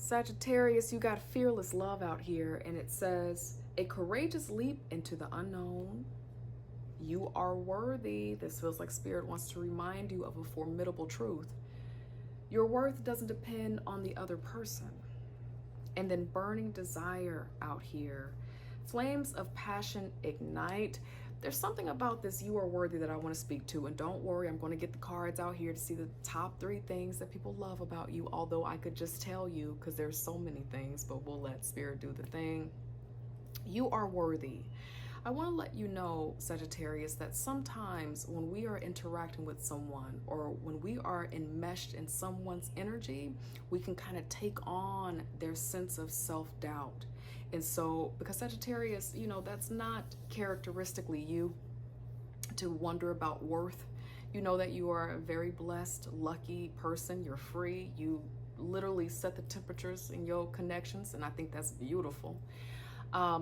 Sagittarius, you got fearless love out here, and it says, a courageous leap into the unknown. You are worthy. This feels like Spirit wants to remind you of a formidable truth. Your worth doesn't depend on the other person. And then burning desire out here. Flames of passion ignite. There's something about this you are worthy that I want to speak to. And don't worry, I'm going to get the cards out here to see the top 3 things that people love about you. Although I could just tell you because there's so many things, but we'll let Spirit do the thing. You are worthy. I want to let you know, Sagittarius, that sometimes when we are interacting with someone or when we are enmeshed in someone's energy, we can kind of take on their sense of self-doubt. And so, because Sagittarius, that's not characteristically you to wonder about worth. You know that you are a very blessed, lucky person. You're free. You literally set the temperatures in your connections, and I think that's beautiful.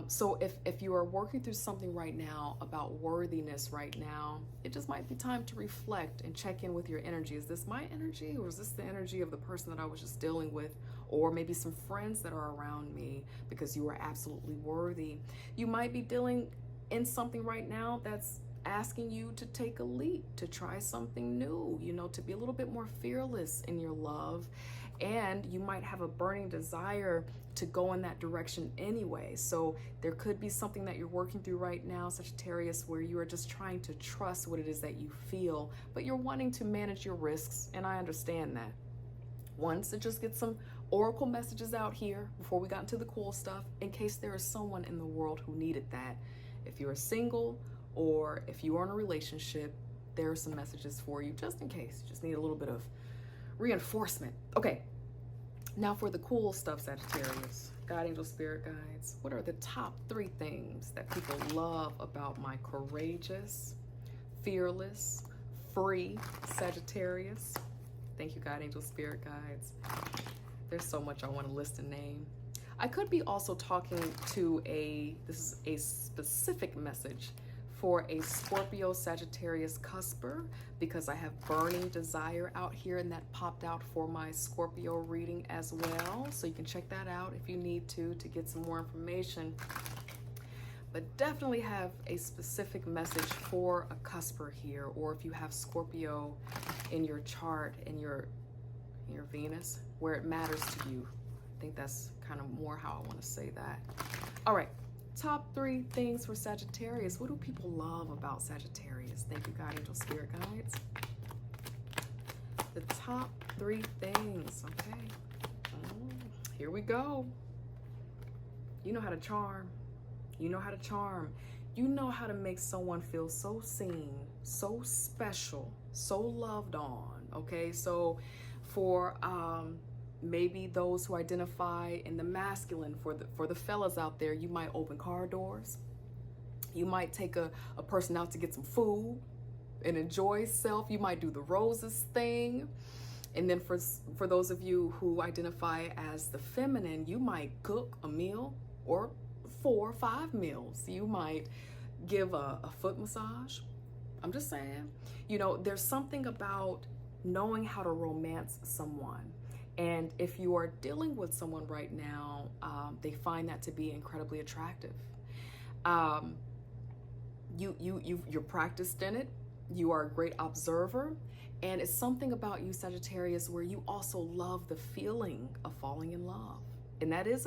So if you are working through something right now about worthiness right now, it just might be time to reflect and check in with your energy. Is this my energy, or is this the energy of the person that I was just dealing with, or maybe some friends that are around me? Because you are absolutely worthy. You might be dealing in something right now that's asking you to take a leap, to try something new, to be a little bit more fearless in your love. And you might have a burning desire to go in that direction anyway. So there could be something that you're working through right now, Sagittarius, where you are just trying to trust what it is that you feel, but you're wanting to manage your risks. And I understand that. Wanted to just get some oracle messages out here before we got into the cool stuff, in case there is someone in the world who needed that. If you're single, or if you are in a relationship, there are some messages for you just in case. You just need a little bit of reinforcement. Okay, now for the cool stuff, Sagittarius. God, angel, spirit guides. What are the top 3 things that people love about my courageous, fearless, free Sagittarius? Thank you, God, angel, spirit guides. There's so much I want to list and name. I could be also talking to this is a specific message for a Scorpio Sagittarius cusper, because I have burning desire out here, and that popped out for my Scorpio reading as well. So you can check that out if you need to get some more information. But definitely have a specific message for a cusper here, or if you have Scorpio in your chart, in your Venus, where it matters to you. I think that's kind of more how I want to say that. All right. Top 3 things for Sagittarius. What do people love about Sagittarius? Thank you, God, angel, spirit guides. The top 3 things, okay? Here we go. You know how to charm. You know how to charm. You know how to make someone feel so seen, so special, so loved on, okay? So for maybe those who identify in the masculine, for the fellas out there, you might open car doors. You might take a person out to get some food and enjoy self. You might do the roses thing. And then for those of you who identify as the feminine, you might cook a meal or 4 or 5 meals. You might give a foot massage. I'm just saying, there's something about knowing how to romance someone. And if you are dealing with someone right now, they find that to be incredibly attractive. You're practiced in it. You are a great observer. And it's something about you, Sagittarius, where you also love the feeling of falling in love. And that is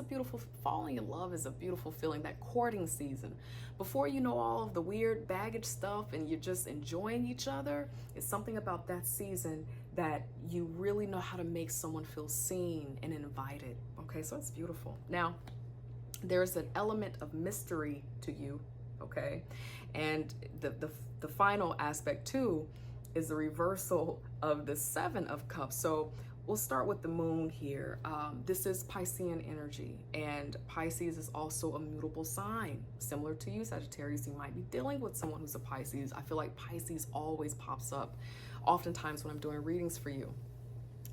falling in love is a beautiful feeling, that courting season. Before you know all of the weird baggage stuff and you're just enjoying each other, it's something about that season that you really know how to make someone feel seen and invited. Okay, so it's beautiful. Now, there's an element of mystery to you, okay? And the final aspect too is the reversal of the 7 of Cups. So we'll start with the moon here. This is Piscean energy, and Pisces is also a mutable sign. Similar to you, Sagittarius, you might be dealing with someone who's a Pisces. I feel like Pisces always pops up oftentimes when I'm doing readings for you.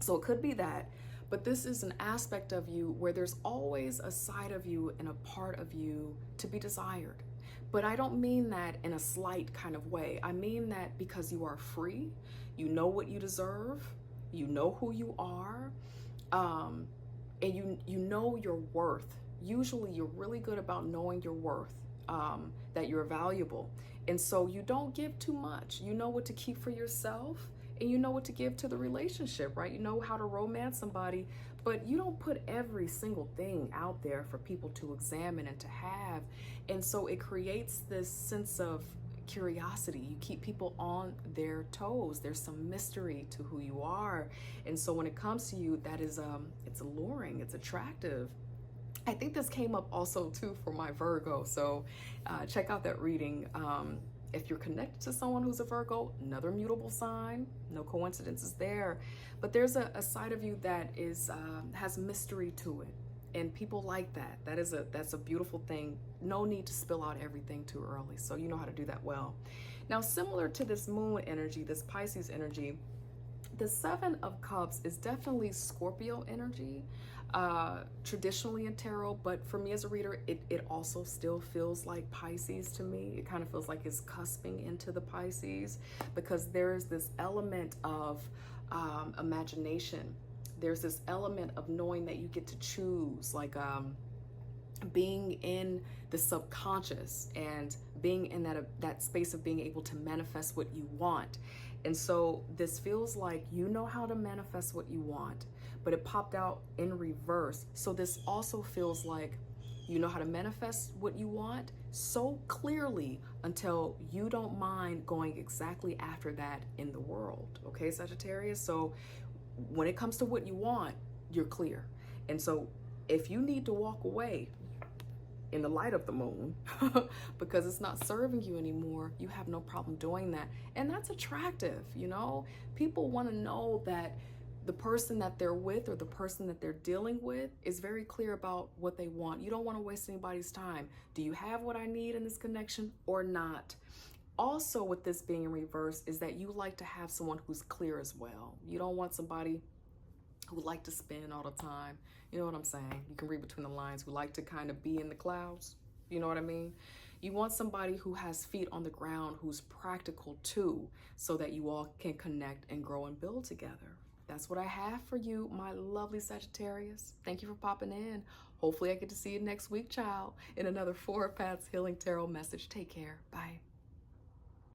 So it could be that, but this is an aspect of you where there's always a side of you and a part of you to be desired. But I don't mean that in a slight kind of way. I mean that because you are free, you know what you deserve, you know who you are, and you know your worth. Usually you're really good about knowing your worth, that you're valuable. And so you don't give too much. You know what to keep for yourself, and you know what to give to the relationship, right? You know how to romance somebody, but you don't put every single thing out there for people to examine and to have. And so it creates this sense of curiosity. You keep people on their toes. There's some mystery to who you are. And so when it comes to you, that is it's alluring, it's attractive. I think this came up also too for my Virgo. So check out that reading. If you're connected to someone who's a Virgo, another mutable sign, no coincidences there. But there's a side of you that is has mystery to it. And people like that. That's a beautiful thing. No need to spill out everything too early. So you know how to do that well. Now, similar to this moon energy, this Pisces energy, the Seven of Cups is definitely Scorpio energy, traditionally in tarot, but for me as a reader, it also still feels like Pisces to me. It kind of feels like it's cusping into the Pisces, because there's this element of imagination. There's this element of knowing that you get to choose, like being in the subconscious and being in that space of being able to manifest what you want. And so this feels like you know how to manifest what you want, but it popped out in reverse. So this also feels like you know how to manifest what you want so clearly until you don't mind going exactly after that in the world. Okay, Sagittarius? So when it comes to what you want, you're clear. And so if you need to walk away in the light of the moon because it's not serving you anymore, you have no problem doing that. And that's attractive, you know? People want to know that the person that they're with or the person that they're dealing with is very clear about what they want. You don't want to waste anybody's time. Do you have what I need in this connection or not? Also, with this being in reverse, is that you like to have someone who's clear as well. You don't want somebody who like to spin all the time. You know what I'm saying? You can read between the lines, who like to kind of be in the clouds. You know what I mean? You want somebody who has feet on the ground, who's practical too, so that you all can connect and grow and build together. That's what I have for you, my lovely Sagittarius. Thank you for popping in. Hopefully I get to see you next week, child, in another Four Paths Healing Tarot message. Take care. Bye.